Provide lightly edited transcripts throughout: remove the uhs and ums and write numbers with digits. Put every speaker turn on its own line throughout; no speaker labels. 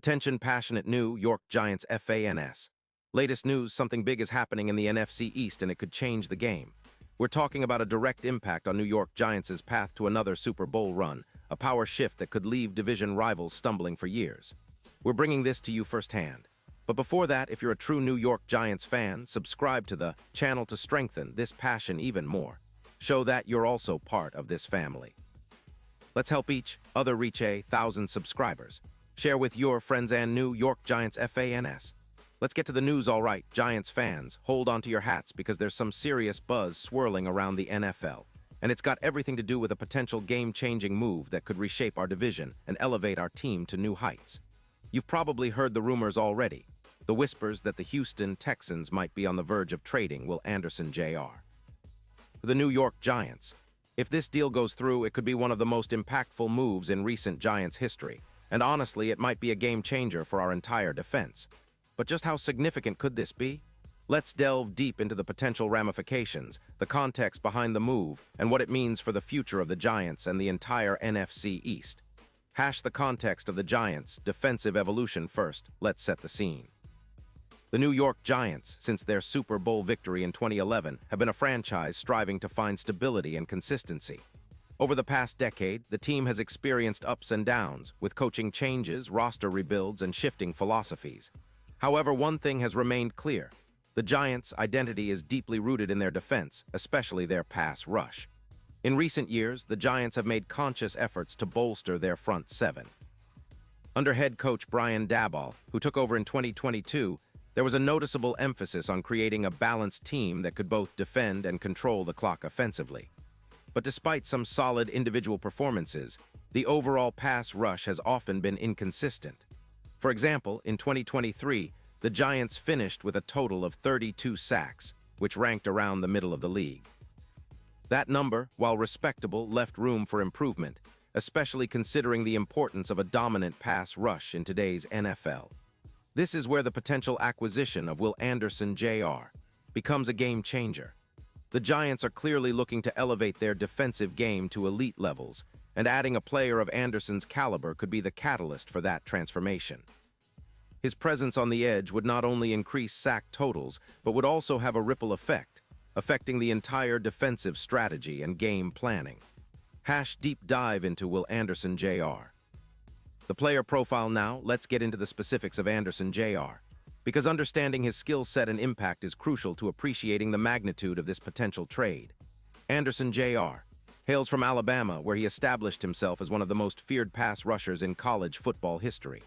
Attention passionate New York Giants fans. Latest news, something big is happening in the NFC East and it could change the game. We're talking about a direct impact on New York Giants' path to another Super Bowl run, a power shift that could leave division rivals stumbling for years. We're bringing this to you firsthand. But before that, if you're a true New York Giants fan, subscribe to the channel to strengthen this passion even more. Show that you're also part of this family. Let's help each other reach 1,000 subscribers. Share with your friends and New York Giants fans. Let's get to the news, all right, Giants fans. Hold on to your hats because there's some serious buzz swirling around the NFL. And it's got everything to do with a potential game-changing move that could reshape our division and elevate our team to new heights. You've probably heard the rumors already. The whispers that the Houston Texans might be on the verge of trading Will Anderson Jr. to the New York Giants. If this deal goes through, it could be one of the most impactful moves in recent Giants history. And honestly, it might be a game-changer for our entire defense. But just how significant could this be? Let's delve deep into the potential ramifications, the context behind the move, and what it means for the future of the Giants and the entire NFC East. Hash the context of the Giants' defensive evolution first. Let's set the scene. The New York Giants, since their Super Bowl victory in 2011, have been a franchise striving to find stability and consistency. Over the past decade, the team has experienced ups and downs, with coaching changes, roster rebuilds, and shifting philosophies. However, one thing has remained clear. The Giants' identity is deeply rooted in their defense, especially their pass rush. In recent years, the Giants have made conscious efforts to bolster their front seven. Under head coach Brian Daboll, who took over in 2022, there was a noticeable emphasis on creating a balanced team that could both defend and control the clock offensively. But despite some solid individual performances, the overall pass rush has often been inconsistent. For example, in 2023, the Giants finished with a total of 32 sacks, which ranked around the middle of the league. That number, while respectable, left room for improvement, especially considering the importance of a dominant pass rush in today's NFL. This is where the potential acquisition of Will Anderson Jr. becomes a game changer. The Giants are clearly looking to elevate their defensive game to elite levels, and adding a player of Anderson's caliber could be the catalyst for that transformation. His presence on the edge would not only increase sack totals, but would also have a ripple effect, affecting the entire defensive strategy and game planning. Hash deep dive into Will Anderson Jr. The player profile now, let's get into the specifics of Anderson Jr., because understanding his skill set and impact is crucial to appreciating the magnitude of this potential trade. Anderson Jr. hails from Alabama, where he established himself as one of the most feared pass rushers in college football history.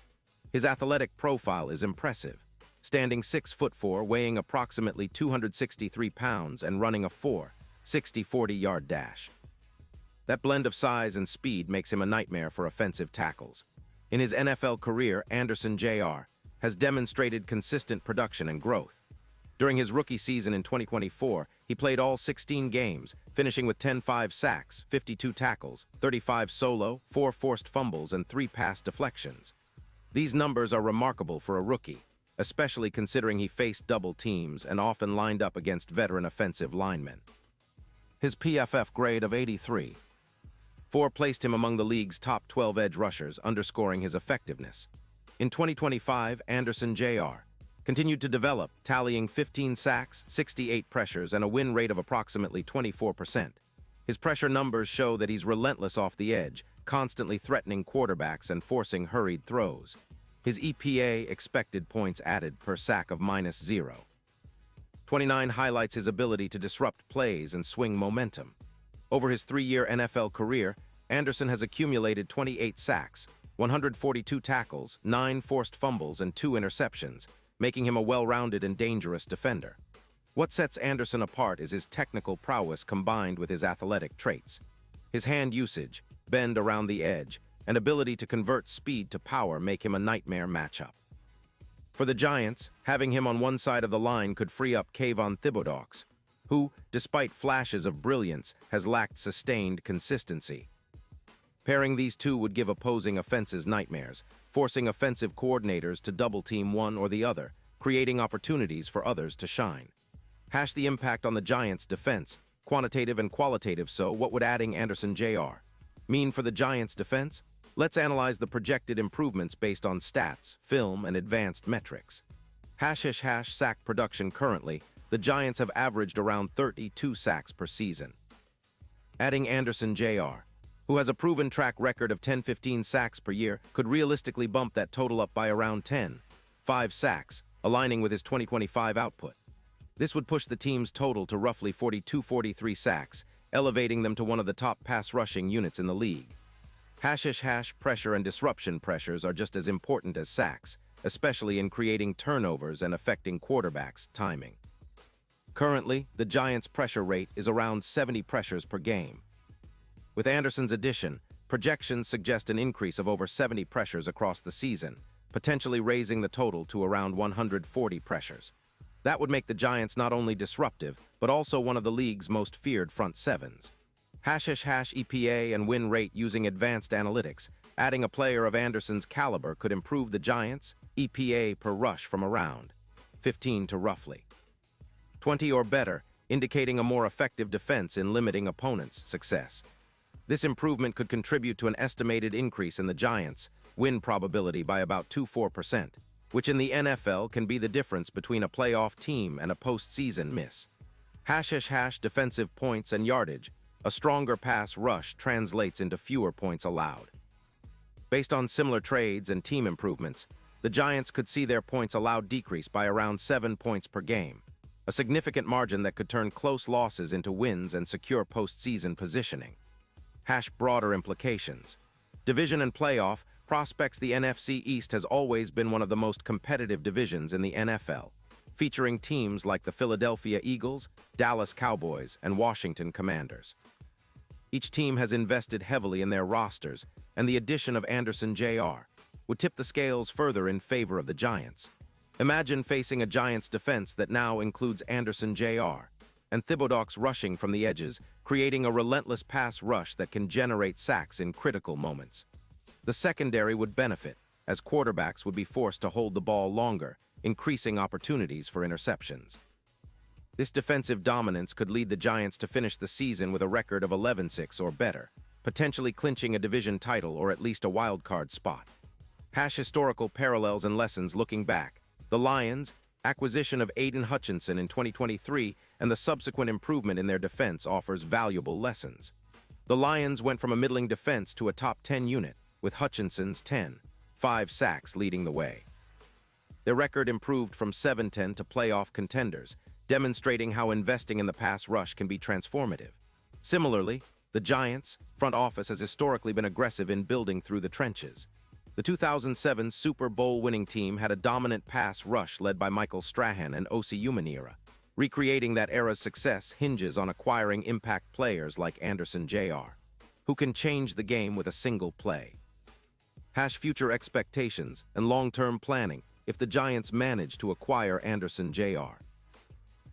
His athletic profile is impressive, standing 6'4", weighing approximately 263 pounds and running a 4.60 40-yard dash. That blend of size and speed makes him a nightmare for offensive tackles. In his NFL career, Anderson Jr. has demonstrated consistent production and growth. During his rookie season in 2024, he played all 16 games, finishing with 10 sacks, 52 tackles, 35 solo, 4 forced fumbles, and 3 pass deflections. These numbers are remarkable for a rookie, especially considering he faced double teams and often lined up against veteran offensive linemen. His PFF grade of 83.4 placed him among the league's top 12 edge rushers, underscoring his effectiveness. In 2025, Anderson Jr. continued to develop, tallying 15 sacks, 68 pressures, and a win rate of approximately 24%. His pressure numbers show that he's relentless off the edge, constantly threatening quarterbacks and forcing hurried throws. His EPA, expected points added per sack, of -0.29 highlights his ability to disrupt plays and swing momentum. Over his 3-year NFL career, Anderson has accumulated 28 sacks, 142 tackles, 9 forced fumbles, and 2 interceptions, making him a well-rounded and dangerous defender. What sets Anderson apart is his technical prowess combined with his athletic traits. His hand usage, bend around the edge, and ability to convert speed to power make him a nightmare matchup. For the Giants, having him on one side of the line could free up Kayvon Thibodeaux, who, despite flashes of brilliance, has lacked sustained consistency. Pairing these two would give opposing offenses nightmares, forcing offensive coordinators to double-team one or the other, creating opportunities for others to shine. Hash the impact on the Giants' defense, quantitative and qualitative. So, what would adding Anderson Jr. mean for the Giants' defense? Let's analyze the projected improvements based on stats, film, and advanced metrics. Sack production currently, the Giants have averaged around 32 sacks per season. Adding Anderson Jr., who has a proven track record of 10-15 sacks per year, could realistically bump that total up by around 5 sacks, aligning with his 2025 output. This would push the team's total to roughly 42-43 sacks, elevating them to one of the top pass rushing units in the league. Pressure and disruption pressures are just as important as sacks, especially in creating turnovers and affecting quarterbacks' timing. Currently, the Giants' pressure rate is around 70 pressures per game. With Anderson's addition, projections suggest an increase of over 70 pressures across the season, potentially raising the total to around 140 pressures. That would make the Giants not only disruptive, but also one of the league's most feared front sevens. EPA and win rate using advanced analytics, adding a player of Anderson's caliber could improve the Giants' EPA per rush from around 15 to roughly 20 or better, indicating a more effective defense in limiting opponents' success. This improvement could contribute to an estimated increase in the Giants' win probability by about 24%, which in the NFL can be the difference between a playoff team and a postseason miss. Defensive points and yardage, a stronger pass rush translates into fewer points allowed. Based on similar trades and team improvements, the Giants could see their points allowed decrease by around 7 points per game, a significant margin that could turn close losses into wins and secure postseason positioning. Broader implications. Division and playoff prospects. The NFC East has always been one of the most competitive divisions in the NFL, featuring teams like the Philadelphia Eagles, Dallas Cowboys, and Washington Commanders. Each team has invested heavily in their rosters, and the addition of Anderson Jr. would tip the scales further in favor of the Giants. Imagine facing a Giants defense that now includes Anderson Jr. and Thibodeaux's rushing from the edges, creating a relentless pass rush that can generate sacks in critical moments. The secondary would benefit, as quarterbacks would be forced to hold the ball longer, increasing opportunities for interceptions. This defensive dominance could lead the Giants to finish the season with a record of 11-6 or better, potentially clinching a division title or at least a wild-card spot. Historical parallels and lessons looking back. The Lions' acquisition of Aiden Hutchinson in 2023 and the subsequent improvement in their defense offers valuable lessons. The Lions went from a middling defense to a top 10 unit, with Hutchinson's 5 sacks leading the way. Their record improved from 7-10 to playoff contenders, demonstrating how investing in the pass rush can be transformative. Similarly, the Giants' front office has historically been aggressive in building through the trenches. The 2007 Super Bowl winning team had a dominant pass rush led by Michael Strahan and Osi Umenyiora. Recreating that era's success hinges on acquiring impact players like Anderson Jr., who can change the game with a single play. Future expectations and long-term planning if the Giants manage to acquire Anderson Jr.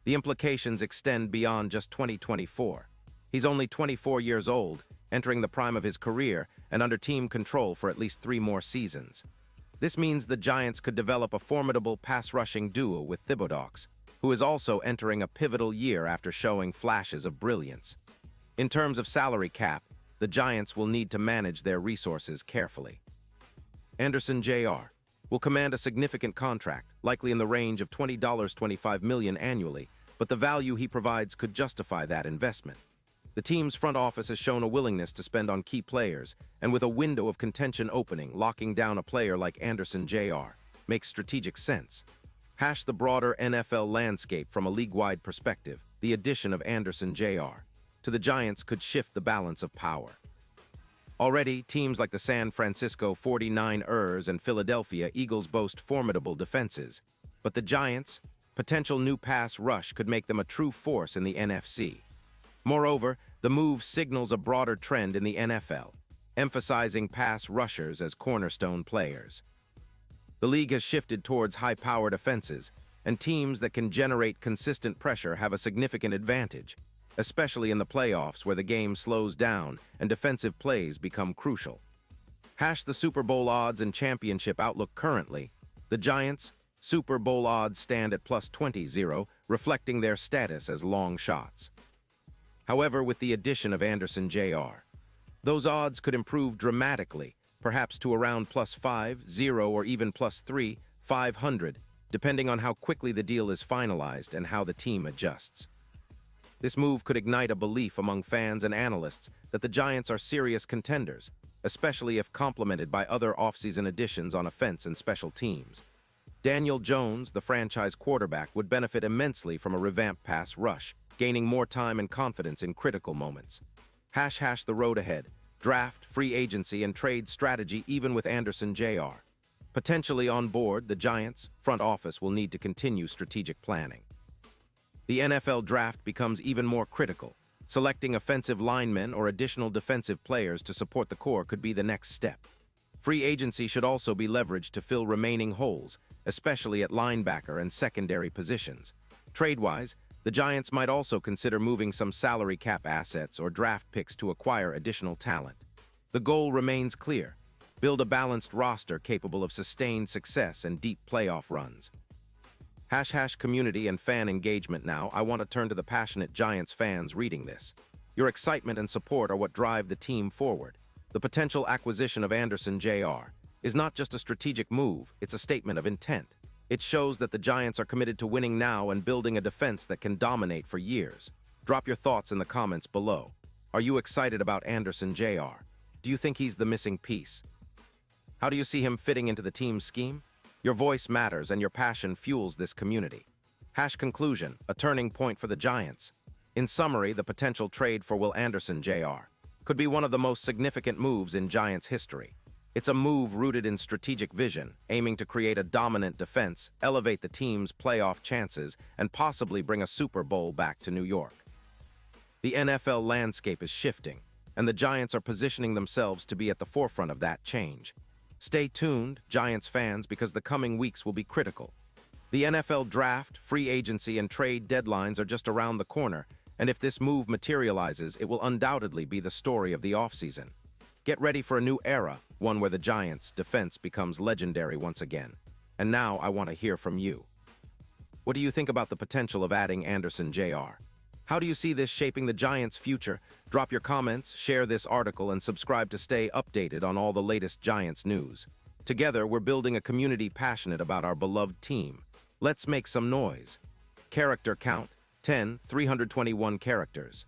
The implications extend beyond just 2024. He's only 24 years old, entering the prime of his career and under team control for at least 3 more seasons. This means the Giants could develop a formidable pass-rushing duo with Thibodeaux, who is also entering a pivotal year after showing flashes of brilliance. In terms of salary cap, the Giants will need to manage their resources carefully. Anderson Jr. will command a significant contract, likely in the range of $25 million annually, but the value he provides could justify that investment. The team's front office has shown a willingness to spend on key players, and with a window of contention opening, locking down a player like Anderson Jr. makes strategic sense. The broader NFL landscape from a league-wide perspective, the addition of Anderson Jr. to the Giants could shift the balance of power. Already, teams like the San Francisco 49ers and Philadelphia Eagles boast formidable defenses, but the Giants' potential new pass rush could make them a true force in the NFC. Moreover, the move signals a broader trend in the NFL, emphasizing pass rushers as cornerstone players. The league has shifted towards high-powered offenses, and teams that can generate consistent pressure have a significant advantage, especially in the playoffs where the game slows down and defensive plays become crucial. The Super Bowl odds and championship outlook currently. The Giants' Super Bowl odds stand at +20, reflecting their status as long shots. However, with the addition of Anderson Jr., those odds could improve dramatically, perhaps to around +5, 0, or even +3, 500, depending on how quickly the deal is finalized and how the team adjusts. This move could ignite a belief among fans and analysts that the Giants are serious contenders, especially if complemented by other offseason additions on offense and special teams. Daniel Jones, the franchise quarterback, would benefit immensely from a revamped pass rush, gaining more time and confidence in critical moments. The road ahead, draft, free agency, and trade strategy even with Anderson Jr. Potentially on board, the Giants' front office will need to continue strategic planning. The NFL draft becomes even more critical. Selecting offensive linemen or additional defensive players to support the core could be the next step. Free agency should also be leveraged to fill remaining holes, especially at linebacker and secondary positions. Trade-wise, the Giants might also consider moving some salary cap assets or draft picks to acquire additional talent. The goal remains clear: build a balanced roster capable of sustained success and deep playoff runs. Community and fan engagement now. I want to turn to the passionate Giants fans reading this. Your excitement and support are what drive the team forward. The potential acquisition of Anderson Jr. is not just a strategic move, it's a statement of intent. It shows that the Giants are committed to winning now and building a defense that can dominate for years. Drop your thoughts in the comments below. Are you excited about Anderson Jr.? Do you think he's the missing piece? How do you see him fitting into the team's scheme? Your voice matters and your passion fuels this community. Conclusion, a turning point for the Giants. In summary, the potential trade for Will Anderson Jr. could be one of the most significant moves in Giants history. It's a move rooted in strategic vision, aiming to create a dominant defense, elevate the team's playoff chances, and possibly bring a Super Bowl back to New York. The NFL landscape is shifting, and the Giants are positioning themselves to be at the forefront of that change. Stay tuned, Giants fans, because the coming weeks will be critical. The NFL draft, free agency, and trade deadlines are just around the corner, and if this move materializes, it will undoubtedly be the story of the offseason. Get ready for a new era, one where the Giants' defense becomes legendary once again. And now I want to hear from you. What do you think about the potential of adding Anderson Jr.? How do you see this shaping the Giants' future? Drop your comments, share this article, and subscribe to stay updated on all the latest Giants news. Together, we're building a community passionate about our beloved team. Let's make some noise. Character count, 10, 321 characters.